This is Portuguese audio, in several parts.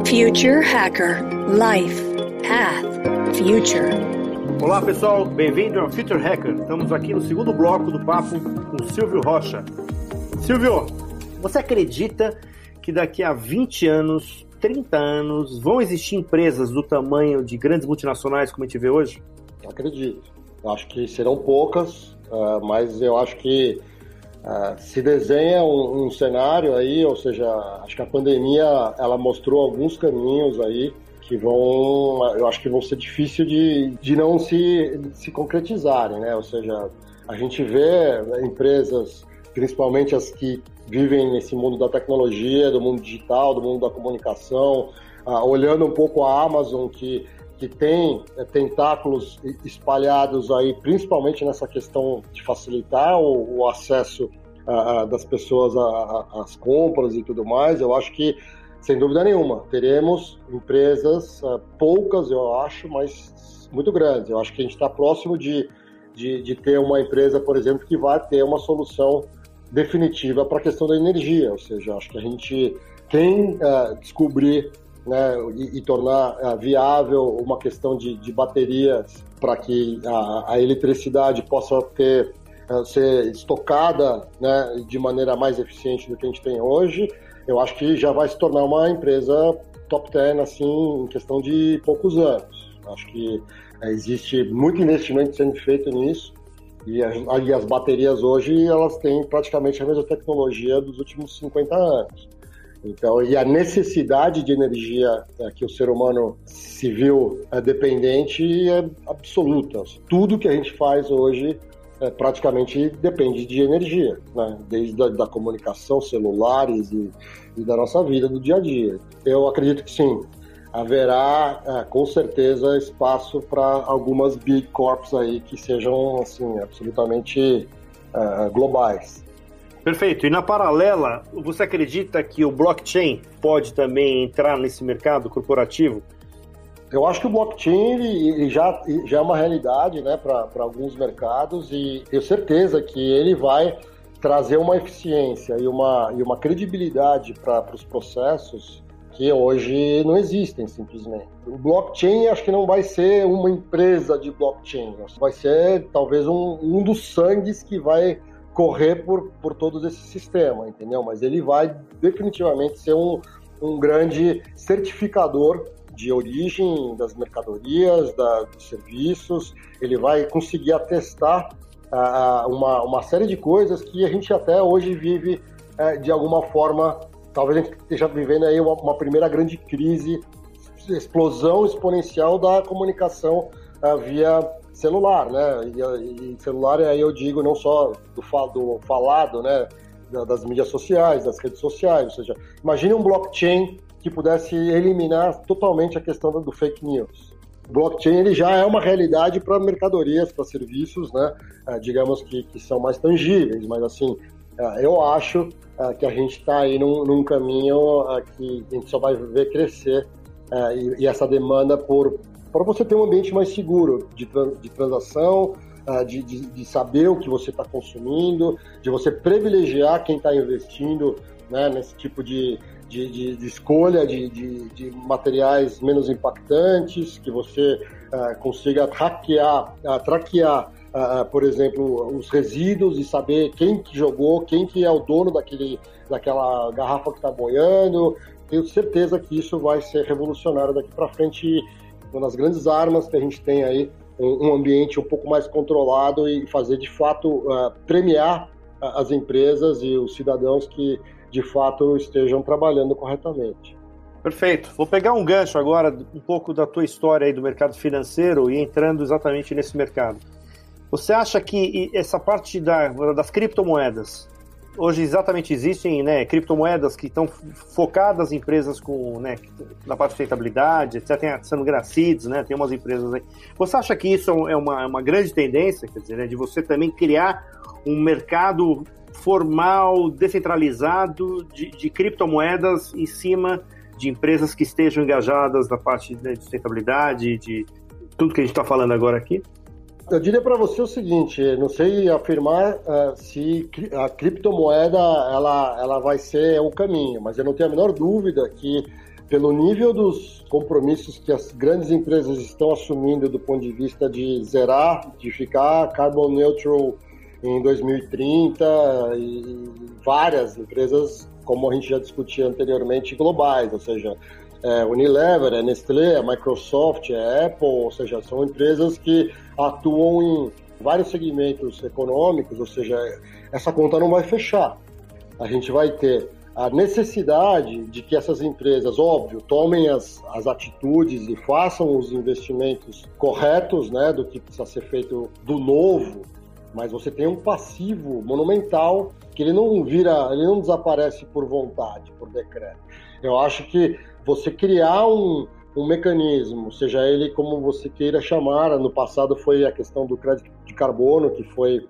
Future Hacker Life Path Future. Olá pessoal, bem-vindo ao Future Hacker. Estamos aqui no segundo bloco do papo com o Silvio Rocha. Silvio, você acredita que daqui a 20 anos, 30 anos, vão existir empresas do tamanho de grandes multinacionais como a gente vê hoje? Eu acredito. Eu acho que serão poucas, mas eu acho que se desenha um cenário aí, ou seja, acho que a pandemia ela mostrou alguns caminhos aí que eu acho que vão ser difíceis de não se concretizarem, né? Ou seja, a gente vê empresas, principalmente as que vivem nesse mundo da tecnologia, do mundo digital, do mundo da comunicação, olhando um pouco a Amazon, que tem tentáculos espalhados aí, principalmente nessa questão de facilitar o acesso das pessoas às compras e tudo mais. Eu acho que, sem dúvida nenhuma, teremos empresas, poucas eu acho, mas muito grandes. Eu acho que a gente está próximo de ter uma empresa, por exemplo, que vai ter uma solução definitiva para a questão da energia. Ou seja, acho que a gente tem descobrir, né, e tornar viável uma questão de baterias para que a eletricidade possa ser estocada, né, de maneira mais eficiente do que a gente tem hoje. Eu acho que já vai se tornar uma empresa top 10 assim, em questão de poucos anos. Acho que existe muito investimento sendo feito nisso e as baterias hoje elas têm praticamente a mesma tecnologia dos últimos 50 anos. Então, e a necessidade de energia que o ser humano se viu dependente é absoluta. Tudo que a gente faz hoje praticamente depende de energia, né? Desde da comunicação, celulares e da nossa vida do dia a dia. Eu acredito que sim, haverá com certeza espaço para algumas big corps aí que sejam assim, absolutamente globais. Perfeito. E na paralela, você acredita que o blockchain pode também entrar nesse mercado corporativo? Eu acho que o blockchain ele já é uma realidade, né, para alguns mercados e tenho certeza que ele vai trazer uma eficiência e uma credibilidade para os processos que hoje não existem, simplesmente. O blockchain acho que não vai ser uma empresa de blockchain, vai ser talvez um dos sangues que vai correr por todos esse sistema, entendeu? Mas ele vai definitivamente ser um grande certificador de origem das mercadorias, dos serviços. Ele vai conseguir atestar uma série de coisas que a gente até hoje vive de alguma forma. Talvez a gente esteja vivendo aí uma primeira grande crise, explosão exponencial da comunicação via celular, né? E celular, aí eu digo não só do falado, né? Das mídias sociais, das redes sociais. Ou seja, imagine um blockchain que pudesse eliminar totalmente a questão do fake news. O blockchain ele já é uma realidade para mercadorias, para serviços, né? Digamos que são mais tangíveis, mas assim, eu acho que a gente está aí num caminho que a gente só vai ver crescer e essa demanda para você ter um ambiente mais seguro de transação, de saber o que você está consumindo, de você privilegiar quem está investindo, né, nesse tipo de escolha de materiais menos impactantes, que você consiga traquear, por exemplo, os resíduos e saber quem que jogou, quem que é o dono daquela garrafa que está boiando. Tenho certeza que isso vai ser revolucionário daqui para frente. Uma das grandes armas que a gente tem aí, um ambiente um pouco mais controlado e fazer, de fato, premiar as empresas e os cidadãos que, de fato, estejam trabalhando corretamente. Perfeito. Vou pegar um gancho agora, um pouco da tua história aí do mercado financeiro e entrando exatamente nesse mercado. Você acha que essa parte das criptomoedas, hoje exatamente existem, né, criptomoedas que estão focadas em empresas com, né, na parte de sustentabilidade, etc. Tem a Sangha Seeds, né, tem umas empresas aí. Você acha que isso é uma grande tendência, quer dizer, né, de você também criar um mercado formal, descentralizado de criptomoedas em cima de empresas que estejam engajadas na parte de sustentabilidade, de tudo que a gente está falando agora aqui? Eu diria para você o seguinte, não sei afirmar se a criptomoeda ela vai ser o caminho, mas eu não tenho a menor dúvida que pelo nível dos compromissos que as grandes empresas estão assumindo do ponto de vista de zerar, de ficar carbon neutral em 2030, e várias empresas, como a gente já discutia anteriormente, globais, ou seja, Unilever, Nestlé, Microsoft, Apple, ou seja, são empresas que atuam em vários segmentos econômicos, ou seja, essa conta não vai fechar. A gente vai ter a necessidade de que essas empresas, óbvio, tomem as atitudes e façam os investimentos corretos, né, do que precisa ser feito do novo, mas você tem um passivo monumental que ele não desaparece por vontade, por decreto. Eu acho que você criar um mecanismo, seja ele como você queira chamar, no passado foi a questão do crédito de carbono, que foi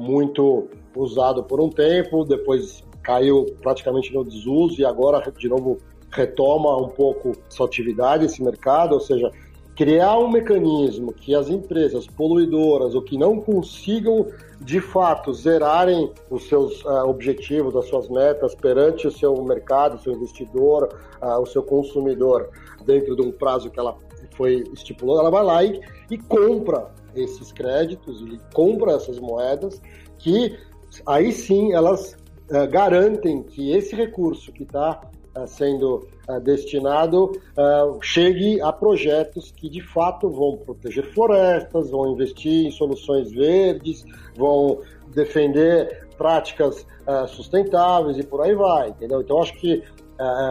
muito usado por um tempo, depois caiu praticamente no desuso e agora de novo retoma um pouco sua atividade, esse mercado, ou seja, criar um mecanismo que as empresas poluidoras ou que não consigam de fato zerarem os seus objetivos, as suas metas perante o seu mercado, o seu investidor, o seu consumidor, dentro de um prazo que ela foi estipulada, ela vai lá e compra esses créditos, e compra essas moedas, que aí sim elas garantem que esse recurso que está sendo destinado chegue a projetos que de fato vão proteger florestas, vão investir em soluções verdes, vão defender práticas sustentáveis e por aí vai, entendeu? Então acho que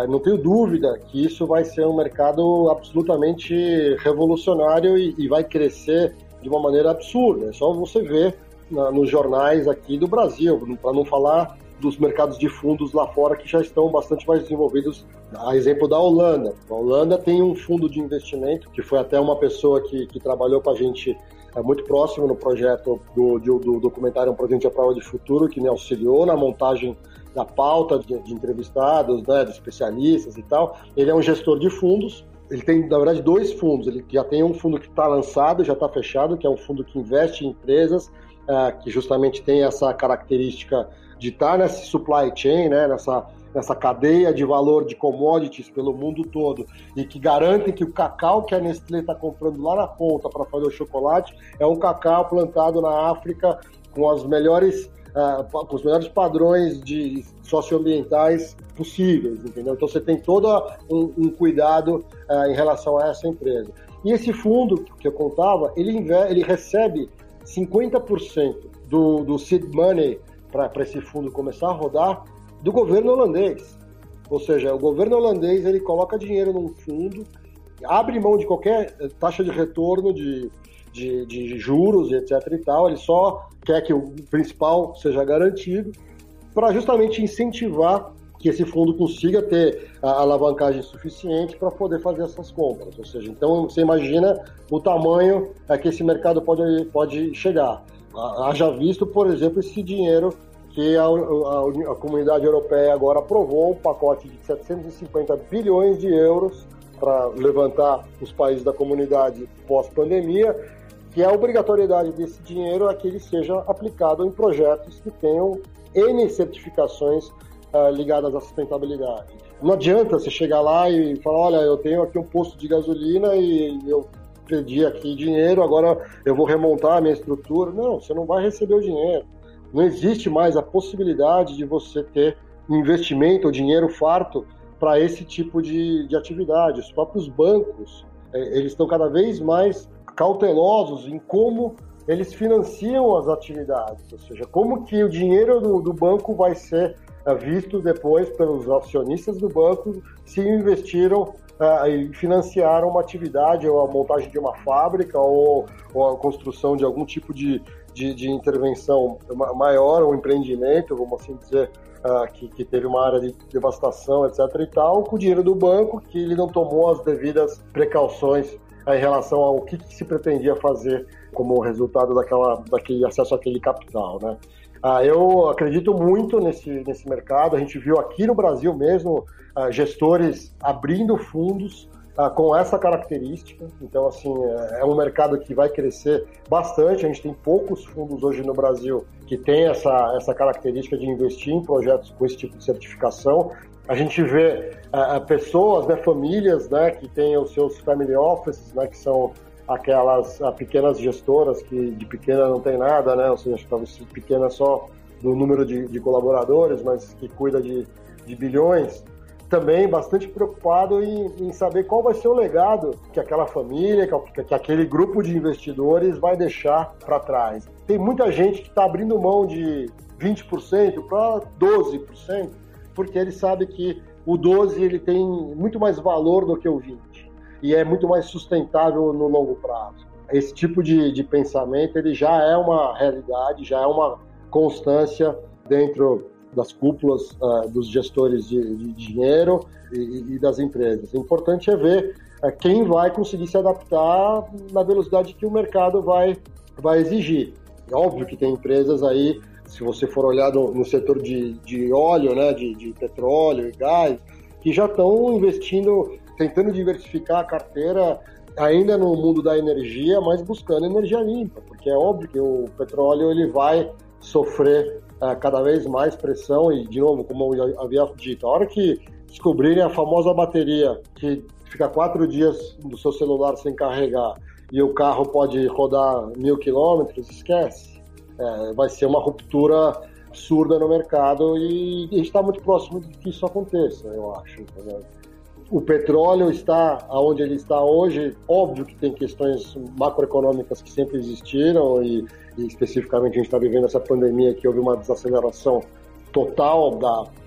não tenho dúvida que isso vai ser um mercado absolutamente revolucionário e vai crescer de uma maneira absurda. É só você ver nos jornais aqui do Brasil, para não falar dos mercados de fundos lá fora que já estão bastante mais desenvolvidos. A exemplo da Holanda. A Holanda tem um fundo de investimento, que foi até uma pessoa que trabalhou com a gente muito próximo no projeto do documentário Um Presente à Prova de Futuro, que me auxiliou na montagem da pauta de entrevistados, né, de especialistas e tal. Ele é um gestor de fundos. Ele tem, na verdade, 2 fundos. Ele já tem um fundo que está lançado, já está fechado, que é um fundo que investe em empresas que justamente tem essa característica de estar nessa supply chain, né, nessa cadeia de valor de commodities pelo mundo todo, e que garantem que o cacau que a Nestlé está comprando lá na ponta para fazer o chocolate é um cacau plantado na África com os melhores padrões socioambientais possíveis, entendeu? Então você tem todo um cuidado em relação a essa empresa. E esse fundo que eu contava, ele recebe 50% do seed money para esse fundo começar a rodar do governo holandês. Ou seja, o governo holandês ele coloca dinheiro num fundo, abre mão de qualquer taxa de retorno de juros e etc e tal, ele só quer que o principal seja garantido para justamente incentivar que esse fundo consiga ter a alavancagem suficiente para poder fazer essas compras. Ou seja, então você imagina o tamanho que esse mercado pode chegar. Haja visto, por exemplo, esse dinheiro que a comunidade europeia agora aprovou, um pacote de 750 bilhões de euros para levantar os países da comunidade pós-pandemia, que a obrigatoriedade desse dinheiro é que ele seja aplicado em projetos que tenham N certificações ligadas à sustentabilidade. Não adianta você chegar lá e falar, olha, eu tenho aqui um posto de gasolina e eu pedi aqui dinheiro, agora eu vou remontar a minha estrutura. Não, você não vai receber o dinheiro. Não existe mais a possibilidade de você ter investimento ou dinheiro farto para esse tipo de atividade. Os próprios bancos, eles estão cada vez mais cautelosos em como eles financiam as atividades, ou seja, como que o dinheiro do banco vai ser visto depois pelos acionistas do banco se investiram e financiaram uma atividade, ou a montagem de uma fábrica, ou a construção de algum tipo de intervenção maior, um empreendimento, vamos assim dizer, que teve uma área de devastação, etc. e tal, com o dinheiro do banco, que ele não tomou as devidas precauções em relação ao que se pretendia fazer como resultado daquele acesso àquele capital, né? Eu acredito muito nesse mercado. A gente viu aqui no Brasil mesmo gestores abrindo fundos com essa característica. Então, assim, é um mercado que vai crescer bastante. A gente tem poucos fundos hoje no Brasil que tem essa característica de investir em projetos com esse tipo de certificação. A gente vê pessoas, né, famílias, né, que têm os seus family offices, né, que são aquelas pequenas gestoras que de pequena não tem nada, né, ou seja, talvez pequena só no número de colaboradores, mas que cuida de bilhões. Também bastante preocupado em saber qual vai ser o legado que aquela família, que aquele grupo de investidores vai deixar para trás. Tem muita gente que está abrindo mão de 20% para 12%, porque ele sabe que o 12% ele tem muito mais valor do que o 20%, e é muito mais sustentável no longo prazo. Esse tipo de pensamento ele já é uma realidade, já é uma constância dentro das cúpulas dos gestores de dinheiro e das empresas. O importante é ver quem vai conseguir se adaptar na velocidade que o mercado vai exigir. É óbvio que tem empresas aí, se você for olhar no setor de óleo, né, de petróleo e gás, que já estão investindo, tentando diversificar a carteira ainda no mundo da energia, mas buscando energia limpa, porque é óbvio que o petróleo ele vai sofrer cada vez mais pressão e, de novo, como eu havia dito, a hora que descobrirem a famosa bateria que fica 4 dias do seu celular sem carregar e o carro pode rodar 1.000 quilômetros, esquece. Vai ser uma ruptura absurda no mercado e a gente está muito próximo de que isso aconteça, eu acho. Entendeu? O petróleo está onde ele está hoje, óbvio que tem questões macroeconômicas que sempre existiram e especificamente a gente está vivendo essa pandemia que houve uma desaceleração total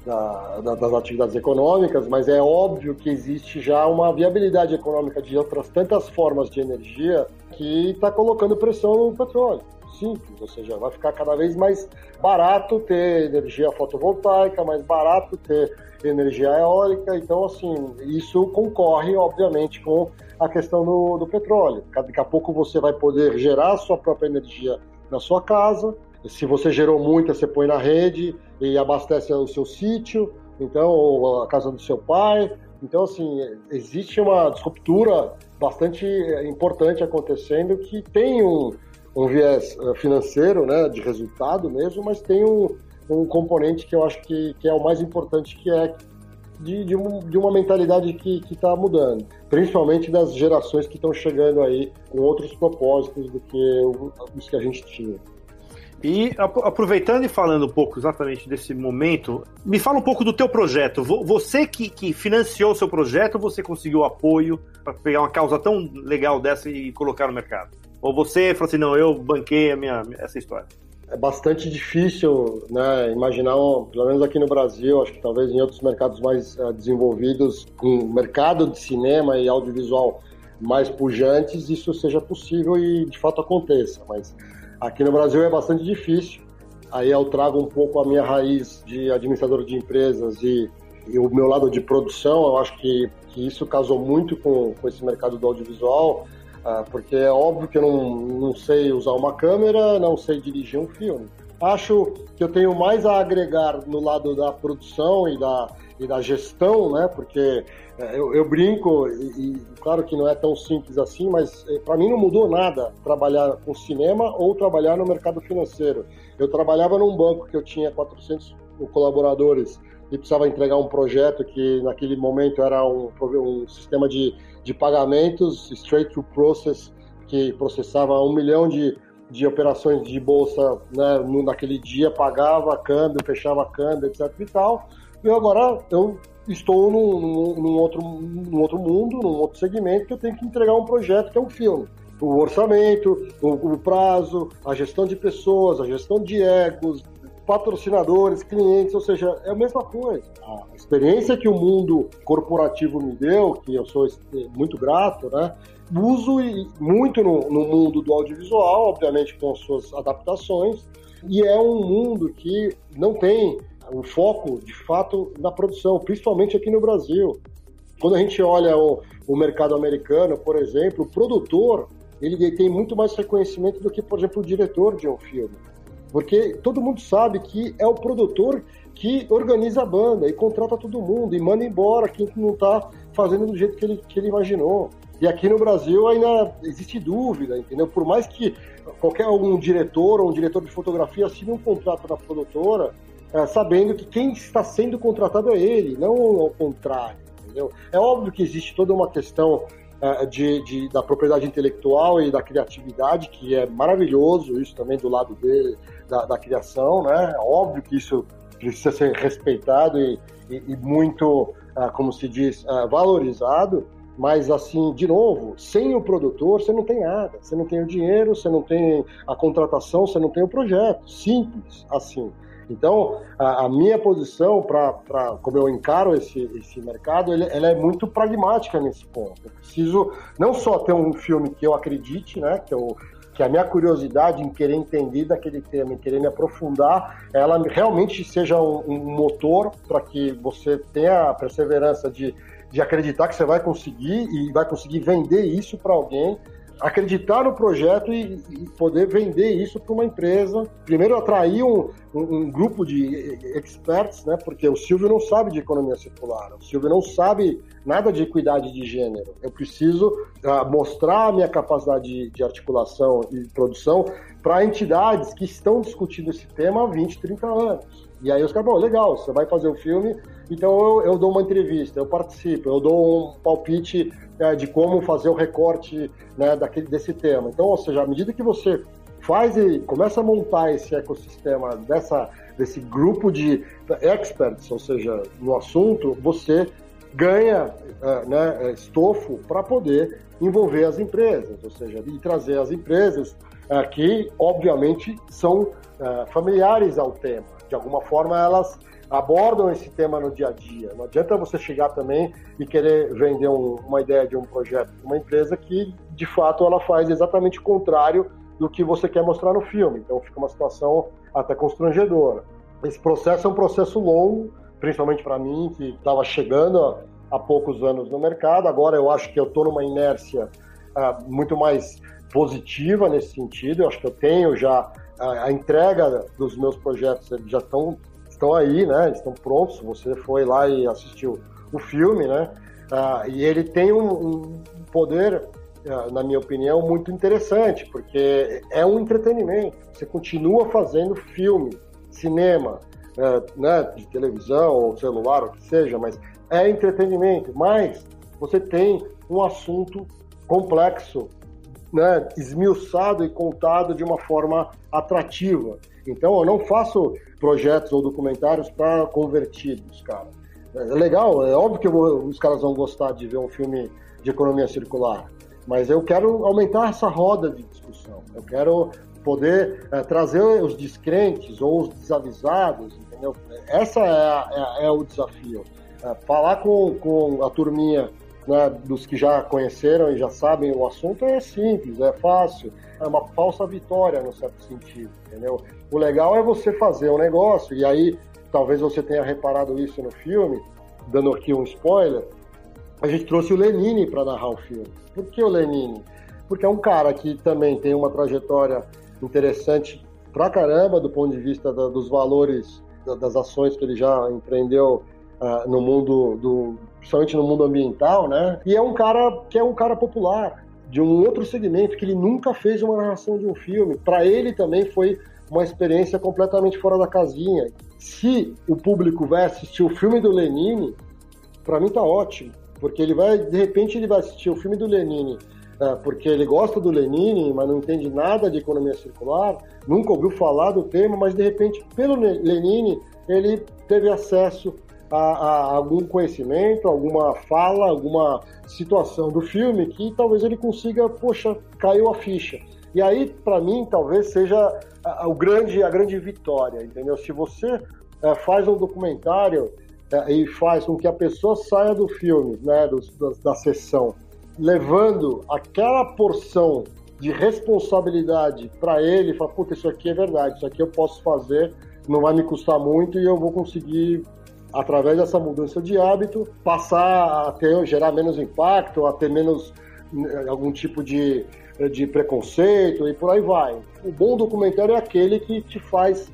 das atividades econômicas, mas é óbvio que existe já uma viabilidade econômica de outras tantas formas de energia que está colocando pressão no petróleo. Simples, ou seja, vai ficar cada vez mais barato ter energia fotovoltaica, mais barato ter energia eólica, então assim, isso concorre obviamente com a questão do petróleo. Daqui a pouco você vai poder gerar a sua própria energia na sua casa, se você gerou muita, você põe na rede e abastece o seu sítio, então, ou a casa do seu pai, então assim, existe uma disruptura bastante importante acontecendo que tem um viés financeiro, né, de resultado mesmo, mas tem um componente que eu acho que é o mais importante, que é de uma mentalidade que está mudando, principalmente das gerações que estão chegando aí com outros propósitos do que os que a gente tinha. E aproveitando e falando um pouco exatamente desse momento, me fala um pouco do teu projeto. Você que financiou o seu projeto, ou você conseguiu apoio para pegar uma causa tão legal dessa e colocar no mercado? Ou você falou assim, não, eu banquei essa história? É bastante difícil, né, imaginar, pelo menos aqui no Brasil, acho que talvez em outros mercados mais desenvolvidos, com mercado de cinema e audiovisual mais pujantes, isso seja possível e de fato aconteça, mas aqui no Brasil é bastante difícil. Aí eu trago um pouco a minha raiz de administrador de empresas e o meu lado de produção. Eu acho que isso casou muito com esse mercado do audiovisual, porque é óbvio que eu não sei usar uma câmera, não sei dirigir um filme. Acho que eu tenho mais a agregar no lado da produção e da gestão, né? Porque eu brinco, e claro que não é tão simples assim, mas para mim não mudou nada trabalhar com cinema ou trabalhar no mercado financeiro. Eu trabalhava num banco que eu tinha 400 colaboradores e precisava entregar um projeto que naquele momento era um sistema de pagamentos, straight through process, que processava 1 milhão de operações de bolsa, né, naquele dia, pagava câmbio, fechava câmbio, etc e tal. E agora eu estou num outro mundo, num outro segmento, que eu tenho que entregar um projeto que é um filme. O orçamento, o prazo, a gestão de pessoas, a gestão de egos, patrocinadores, clientes, ou seja, é a mesma coisa. A experiência que o mundo corporativo me deu, que eu sou muito grato, né? Uso muito no mundo do audiovisual, obviamente com as suas adaptações, e é um mundo que não tem o foco, de fato, na produção, principalmente aqui no Brasil. Quando a gente olha o mercado americano, por exemplo, o produtor, ele tem muito mais reconhecimento do que, por exemplo, o diretor de um filme. Porque todo mundo sabe que é o produtor que organiza a banda e contrata todo mundo e manda embora quem não está fazendo do jeito que ele imaginou. E aqui no Brasil ainda existe dúvida, entendeu? Por mais que algum diretor ou um diretor de fotografia assine um contrato da produtora, sabendo que quem está sendo contratado é ele, não ao contrário, entendeu? É óbvio que existe toda uma questão da propriedade intelectual e da criatividade, que é maravilhoso, isso também do lado dele, da criação, né? É óbvio que isso precisa ser respeitado e muito, como se diz, valorizado, mas assim, de novo, sem o produtor você não tem nada, você não tem o dinheiro, você não tem a contratação, você não tem o projeto, simples assim. Então, a minha posição, como eu encaro esse mercado, ela é muito pragmática nesse ponto. Eu preciso não só ter um filme que eu acredite, né, que a minha curiosidade em querer entender daquele tema, em querer me aprofundar, ela realmente seja um motor para que você tenha a perseverança de acreditar que você vai conseguir e vai conseguir vender isso para alguém, acreditar no projeto e poder vender isso para uma empresa. Primeiro, atrair um grupo de experts, né? Porque o Silvio não sabe de economia circular, o Silvio não sabe nada de equidade de gênero. Eu preciso mostrar a minha capacidade de articulação e produção para entidades que estão discutindo esse tema há 20, 30 anos. E aí os caras falam, legal, você vai fazer o filme, então eu dou uma entrevista, eu participo, eu dou um palpite de como fazer o recorte, né, desse tema. Então, ou seja, à medida que você faz e começa a montar esse ecossistema desse grupo de experts, ou seja, no assunto, você ganha estofo para poder envolver as empresas, ou seja, e trazer as empresas que, obviamente, são familiares ao tema. De alguma forma, elas abordam esse tema no dia a dia. Não adianta você chegar também e querer vender uma ideia de um projeto para uma empresa que, de fato, ela faz exatamente o contrário do que você quer mostrar no filme. Então, fica uma situação até constrangedora. Esse processo é um processo longo, principalmente para mim, que estava chegando há poucos anos no mercado. Agora, eu acho que eu estou numa inércia muito mais positiva nesse sentido. Eu acho que eu tenho já a entrega dos meus projetos, eles já estão aí, né? Estão prontos. Você foi lá e assistiu o filme, né? E ele tem um poder, na minha opinião, muito interessante, porque é um entretenimento. Você continua fazendo filme, cinema, né? De televisão ou celular, o que seja, mas é entretenimento. Mas você tem um assunto complexo, né, esmiuçado e contado de uma forma atrativa. Então, eu não faço projetos ou documentários para convertidos, cara. É legal, é óbvio que os caras vão gostar de ver um filme de economia circular, mas eu quero aumentar essa roda de discussão. Eu quero poder trazer os descrentes ou os desavisados, entendeu? Essa é o desafio. Falar com a turminha, né, dos que já conheceram e já sabem o assunto é simples, é fácil, é uma falsa vitória no certo sentido, entendeu? O legal é você fazer um negócio, e aí talvez você tenha reparado isso no filme, dando aqui um spoiler, a gente trouxe o Lenine para narrar o filme. Por que o Lenine? Porque é um cara que também tem uma trajetória interessante pra caramba do ponto de vista dos valores, das ações que ele já empreendeu no mundo principalmente no mundo ambiental, né? E é um cara que é um cara popular, de um outro segmento, que ele nunca fez uma narração de um filme. Para ele também foi uma experiência completamente fora da casinha. Se o público vai assistir o filme do Lenine, para mim tá ótimo, porque de repente ele vai assistir o filme do Lenine porque ele gosta do Lenine, mas não entende nada de economia circular, nunca ouviu falar do tema, mas de repente, pelo Lenine, ele teve acesso a algum conhecimento, alguma fala, alguma situação do filme que talvez ele consiga, poxa, caiu a ficha. E aí, para mim, talvez seja a grande vitória, entendeu? Se você faz um documentário e faz com que a pessoa saia do filme, né, da sessão, levando aquela porção de responsabilidade para ele, fala, puta, isso aqui é verdade, isso aqui eu posso fazer, não vai me custar muito e eu vou conseguir, através dessa mudança de hábito, passar a gerar menos impacto, a ter menos algum tipo de preconceito e por aí vai. O bom documentário é aquele que te faz,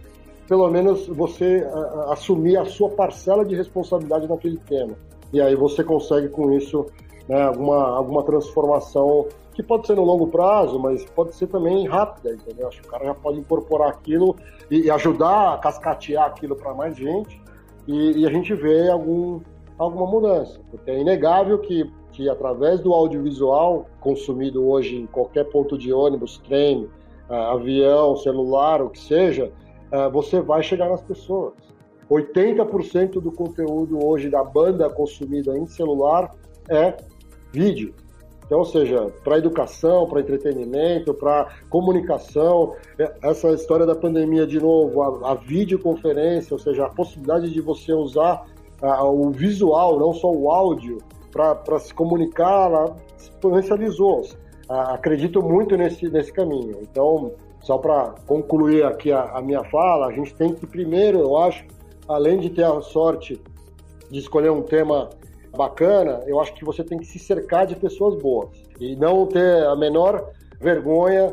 pelo menos, você assumir a sua parcela de responsabilidade naquele tema. E aí você consegue, com isso, né, alguma transformação que pode ser no longo prazo, mas pode ser também rápida, entendeu? Acho que o cara já pode incorporar aquilo e ajudar a cascatear aquilo para mais gente e a gente vê alguma mudança. Porque é inegável que através do audiovisual consumido hoje em qualquer ponto de ônibus, trem, avião, celular, o que seja, você vai chegar nas pessoas. 80% do conteúdo hoje da banda consumida em celular é vídeo. Então, ou seja, para educação, para entretenimento, para comunicação, essa história da pandemia, de novo, a videoconferência, ou seja, a possibilidade de você usar o visual, não só o áudio, para se comunicar, ela exponencializou. Acredito muito nesse caminho. Então, só para concluir aqui a minha fala, a gente tem que primeiro, eu acho, além de ter a sorte de escolher um tema bacana, eu acho que você tem que se cercar de pessoas boas e não ter a menor vergonha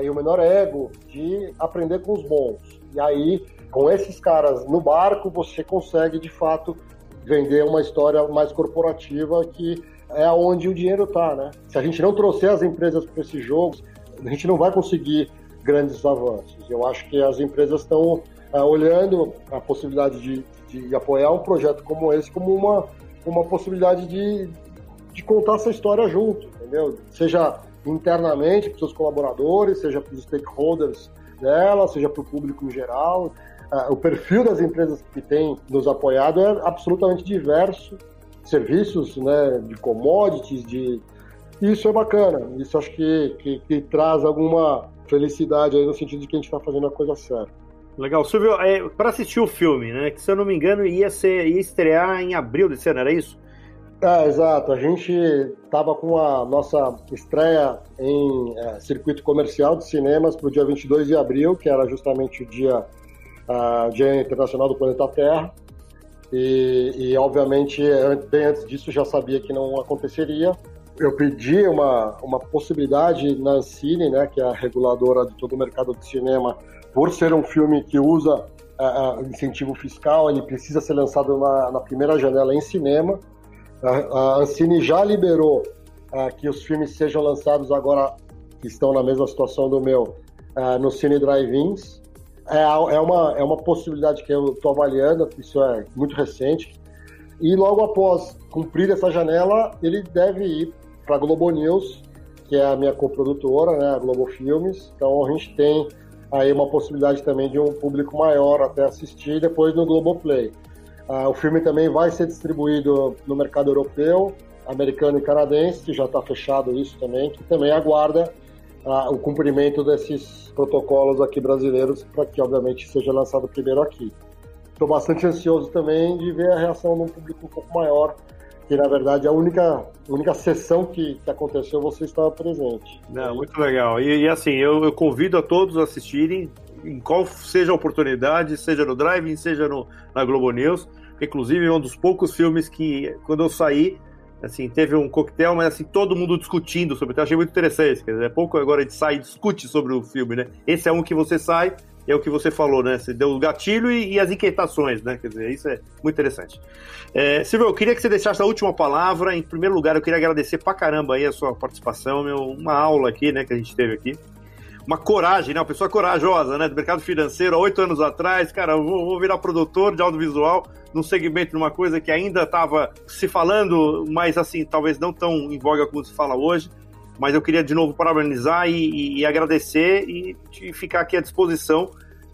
e o menor ego de aprender com os bons. E aí, com esses caras no barco, você consegue, de fato, vender uma história mais corporativa, que é onde o dinheiro está, né? Se a gente não trouxer as empresas para esses jogos, a gente não vai conseguir grandes avanços. Eu acho que as empresas estão olhando a possibilidade de apoiar um projeto como esse como uma possibilidade de contar essa história junto, entendeu? Seja internamente para os seus colaboradores, seja para os stakeholders dela, seja para o público em geral. O perfil das empresas que têm nos apoiado é absolutamente diverso, serviços, né, de commodities, isso é bacana, isso acho que traz alguma felicidade aí no sentido de que a gente está fazendo a coisa certa. Legal. Silvio, para assistir o filme, né, que se eu não me engano ia estrear em abril desse ano, era isso? Exato. A gente estava com a nossa estreia em circuito comercial de cinemas para o dia 22 de abril, que era justamente o Dia Internacional do Planeta Terra. E obviamente, bem antes disso, já sabia que não aconteceria. Eu pedi uma possibilidade na Ancine, né, que é a reguladora de todo o mercado de cinema, por ser um filme que usa incentivo fiscal, ele precisa ser lançado na primeira janela em cinema. A Ancine já liberou que os filmes sejam lançados agora, que estão na mesma situação do meu, no Cine Drive-ins. É uma possibilidade que eu estou avaliando, isso é muito recente. E logo após cumprir essa janela, ele deve ir para a Globo News, que é a minha coprodutora, né, a Globo Filmes. Então a gente tem aí uma possibilidade também de um público maior até assistir, depois no Globoplay. O filme também vai ser distribuído no mercado europeu, americano e canadense, que já está fechado isso também, que também aguarda o cumprimento desses protocolos aqui brasileiros para que, obviamente, seja lançado primeiro aqui. Estou bastante ansioso também de ver a reação de um público um pouco maior, que, na verdade, a única sessão que aconteceu, você estava presente. Não, muito legal. E assim, eu convido a todos a assistirem, em qual seja a oportunidade, seja no Drive-in, seja na Globo News, que, inclusive, é um dos poucos filmes que, quando eu saí, assim, teve um coquetel, mas assim, todo mundo discutindo sobre, eu achei muito interessante, quer dizer, é pouco agora a gente sai e discute sobre o filme, né? Esse é um que você sai, é o que você falou, né? Você deu o gatilho e as inquietações, né? Quer dizer, isso é muito interessante. Silvio, eu queria que você deixasse a última palavra. Em primeiro lugar, eu queria agradecer pra caramba aí a sua participação, uma aula aqui, né, que a gente teve aqui. Uma coragem, né? Uma pessoa corajosa, né? Do mercado financeiro, há 8 anos atrás, cara, eu vou virar produtor de audiovisual num segmento, numa coisa que ainda estava se falando, mas assim, talvez não tão em voga como se fala hoje. Mas eu queria de novo parabenizar e agradecer e ficar aqui à disposição.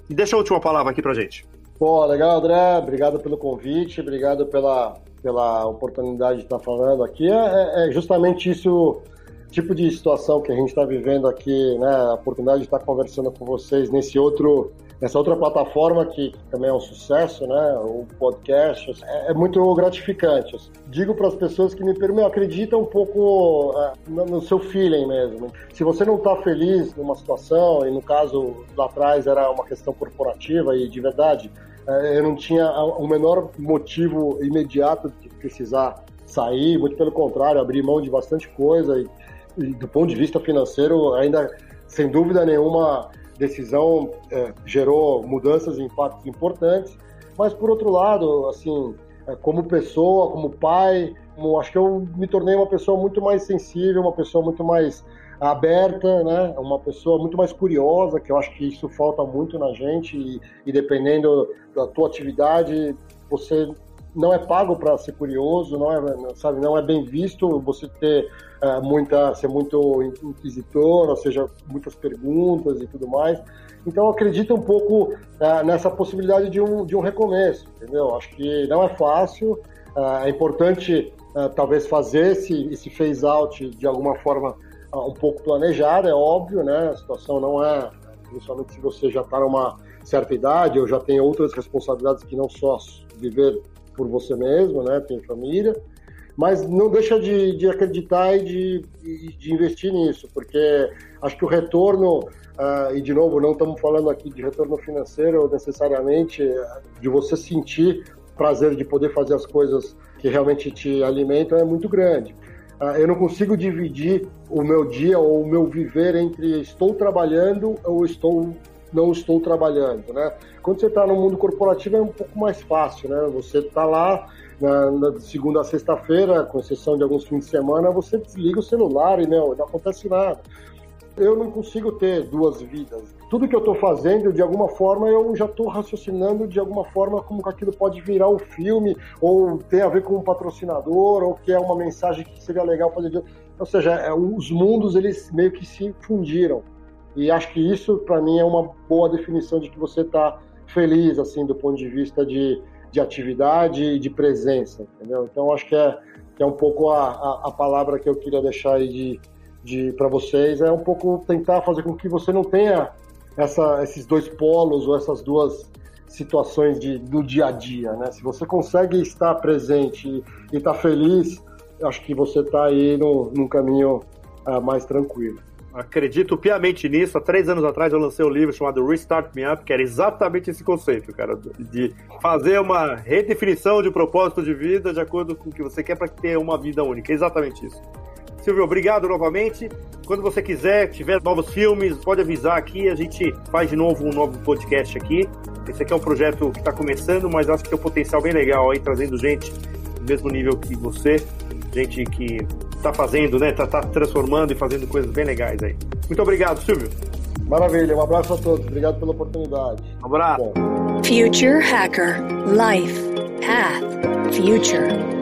E deixa a última palavra aqui pra gente. Pô, legal, André. Obrigado pelo convite, obrigado pela oportunidade de estar falando aqui. É justamente isso, tipo de situação que a gente está vivendo aqui, né? A oportunidade de estar conversando com vocês nessa outra plataforma que também é um sucesso, né? O podcast é muito gratificante. Digo para as pessoas que me perguntam, acredita um pouco no seu feeling mesmo. Se você não está feliz numa situação, e no caso lá atrás era uma questão corporativa e de verdade, eu não tinha o menor motivo imediato de precisar sair, muito pelo contrário, abrir mão de bastante coisa e do ponto de vista financeiro, ainda sem dúvida nenhuma, decisão gerou mudanças e impactos importantes, mas por outro lado, assim, como pessoa, como pai, acho que eu me tornei uma pessoa muito mais sensível, uma pessoa muito mais aberta, né? Uma pessoa muito mais curiosa, que eu acho que isso falta muito na gente, e dependendo da tua atividade, você não é pago para ser curioso, não é bem visto você ter ser muito inquisitor, ou seja, muitas perguntas e tudo mais. Então eu acredito um pouco nessa possibilidade de um recomeço, entendeu? Acho que não é fácil, é importante talvez fazer esse phase out de alguma forma um pouco planejado, é óbvio, né? A situação não é, principalmente se você já está numa certa idade ou já tem outras responsabilidades que não só viver por você mesmo, né? Tem família, mas não deixa de acreditar e de investir nisso, porque acho que o retorno, e de novo, não estamos falando aqui de retorno financeiro necessariamente, de você sentir prazer de poder fazer as coisas que realmente te alimentam, é muito grande. Eu não consigo dividir o meu dia ou o meu viver entre estou trabalhando ou não estou trabalhando, né? Quando você está no mundo corporativo é um pouco mais fácil, né? Você está lá na segunda a sexta-feira, com exceção de alguns fins de semana, você desliga o celular e não acontece nada. Eu não consigo ter duas vidas. Tudo que eu estou fazendo, de alguma forma, eu já estou raciocinando de alguma forma como que aquilo pode virar um filme, ou tem a ver com um patrocinador, ou que é uma mensagem que seria legal fazer. Ou seja, os mundos, eles meio que se fundiram. E acho que isso, para mim, é uma boa definição de que você está feliz, assim, do ponto de vista de atividade e de presença, entendeu? Então, acho que é um pouco a palavra que eu queria deixar aí para vocês, é um pouco tentar fazer com que você não tenha esses dois polos ou essas duas situações do dia a dia, né? Se você consegue estar presente e estar feliz, acho que você está aí num caminho mais tranquilo. Acredito piamente nisso. Há 3 anos atrás eu lancei um livro chamado Restart Me Up, que era exatamente esse conceito, cara, de fazer uma redefinição de propósito de vida de acordo com o que você quer para ter uma vida única. É exatamente isso. Silvio, obrigado novamente. Quando você quiser, tiver novos filmes, pode avisar aqui, a gente faz de novo um novo podcast aqui. Esse aqui é um projeto que está começando, mas acho que tem um potencial bem legal aí, trazendo gente do mesmo nível que você, gente que está fazendo, né? Tá transformando e fazendo coisas bem legais aí. Muito obrigado, Silvio. Maravilha, um abraço a todos. Obrigado pela oportunidade. Um abraço. Future Hacker. Life. Path. Future.